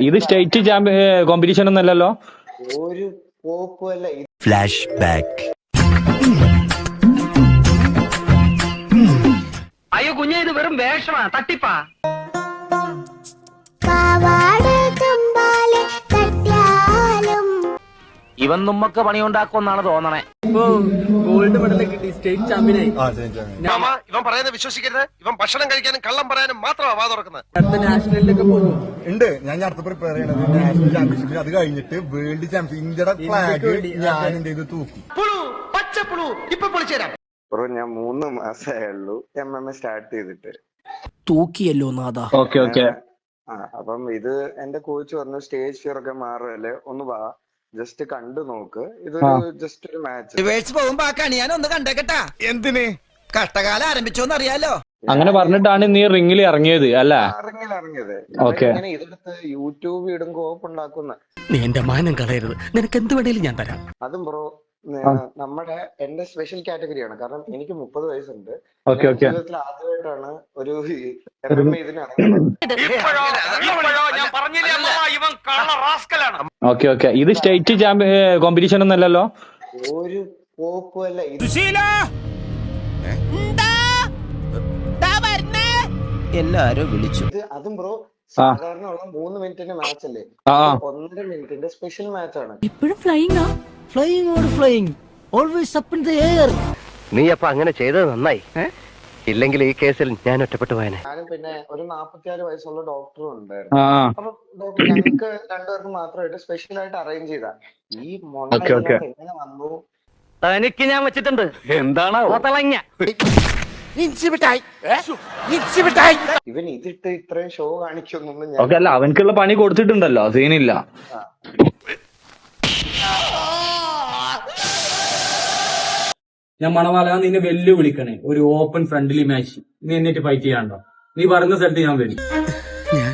ഇത് state competition ഒന്നല്ലല്ലോ. ഒരു കോപ്പല്ല. Flash back. അയ്യോ കുഞ്ഞെ, ഇത് വെറും വേഷമാ, തട്ടിപ്പാ. ഇവൻ നമ്മക്ക് പണിയുണ്ടാക്കുമെന്നാണ് തോന്നണേ. ഗോൾഡ് മെഡൽ കിട്ടി, സ്റ്റേറ്റ് ചാമ്പ്യനായി. ഇവൻ പറയുന്നത് വിശ്വസിക്കരുത്. ഇവൻ ഭക്ഷണം കഴിക്കാനും കള്ളം പറയാനും മാത്രമാണ് വാ തുറക്കുന്നത്. അടുത്ത നാഷണലിലൊക്കെ പോകും. ഉണ്ട്. ഞാൻ അടുത്ത പ്രിപ്പയർ ചെയ്യണത് നാഷണൽ ചാമ്പ്യൻഷിപ്പിന്. അത് കഴിഞ്ഞിട്ട് വേൾഡ് ചാമ്പ്യൻഷിപ്പ് ഇന്ത്യയുടെ ഫ്ലാഗ് ഞാൻ എന്ത് ചെയ്ത് തൂക്കും. പച്ചപ്പുളു ഇപ്പൊ പൊളിച്ചേരാം. ഞാൻ 3 മാസമേ ഉള്ളൂ MMA സ്റ്റാർട്ട് ചെയ്തിട്ട്. തൂക്കിയല്ലോ നാദാ. Okay okay. അപ്പം ഇത് എന്റെ കോച്ച് പറഞ്ഞു, സ്റ്റേജ് ഫിയർ ഒക്കെ മാറല്ലേ, ഒന്ന് വാ, ജസ്റ്റ് കണ്ടു നോക്ക്, ഇതൊരു ജസ്റ്റ് ഒരു മാച്ച്. പോകുമ്പോ ഞാൻ ഒന്ന് കണ്ടേക്കട്ടാ. എന്തിന്? കഷ്ടകാലം ആരംഭിച്ചോന്ന് അറിയാലോ. അങ്ങനെ പറഞ്ഞിട്ടാണ് നീ റിങ്ങിൽ ഇറങ്ങിയത് അല്ലേ? ഇറങ്ങിയത്. ഓക്കെ. ഇങ്ങനെ ഇതെടുത്ത് യൂട്യൂബ് ഇടും കോപ്പ് ഉണ്ടാക്കുന്ന. നീ എന്റെ മാനം കളയരുത്, നിനക്ക് എന്ത് വേണേലും ഞാൻ തരാം. അതും ബ്രോ എന്റെ സ്പെഷ്യൽ കാറ്റഗറിയാണ്. കാരണം എനിക്ക് 30 വയസ്സുണ്ട്. ജീവിതത്തിൽ ആദ്യമായിട്ടാണ് ഒരു MMA ഇതിന് ഇറങ്ങുന്നത്. Okay okay. ഇത് സ്റ്റേറ്റ് കോമ്പറ്റീഷൻ ഒന്നല്ലല്ലോ. ഒരു കോപ്പല്ല. എല്ലാരും വിളിച്ചു. ഇത് അതും ബ്രോ സാധാരണ ഉള്ള 3 മിനിറ്റിന്റെ മാച്ച് അല്ലേ, 1.5 മിനിറ്റിന്റെ സ്പെഷ്യൽ മാച്ച് ആണ്. ഇപ്പോഴും flying flying always up in the air. നീ അപ്പൊ അങ്ങനെ ചെയ്തത് നന്നായി. ഇല്ലെങ്കിൽ ഈ കേസിൽ ഞാൻ ഒറ്റപ്പെട്ടു പോയനെ. ഞാനും പിന്നെ ഒരു 46 വയസ്സുള്ള ഡോക്ടറും ഉണ്ടായിരുന്നു. അപ്പൊ ഡോക്ടർ ഞങ്ങൾക്ക് രണ്ടുപേർക്കും മാത്രമായിട്ട് സ്പെഷ്യൽ ആയിട്ട് അറേഞ്ച് ചെയ്താ. ഈ മൊണ്ണ എങ്ങനെ വന്നു തനിക്ക് ഞാൻ വെച്ചിട്ടുണ്ട്. എന്താണോ തിളങ്ങ ഇവൻ ഇതിട്ട് ഇത്രയും ഷോ കാണിക്കൊന്നും ഞാൻ. ഓക്കെ. അല്ല, അവൻക്കുള്ള പണി കൊടുത്തിട്ടുണ്ടല്ലോ, സീനില്ല. ഞാൻ മണവാള, നിന്നെ വെല്ലുവിളിക്കണേ ഒരു ഓപ്പൺ ഫ്രണ്ട്ലി മാച്ച്. നീ എന്നിട്ട് ഫൈറ്റ് ചെയ്യാണ്ടോ? നീ പറയുന്ന സ്ഥലത്ത് ഞാൻ വരും. ഞാൻ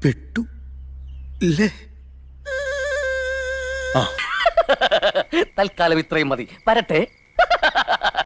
പെട്ടു ഇല്ലേ? തൽക്കാലം ഇത്രയും മതി. വരട്ടെ.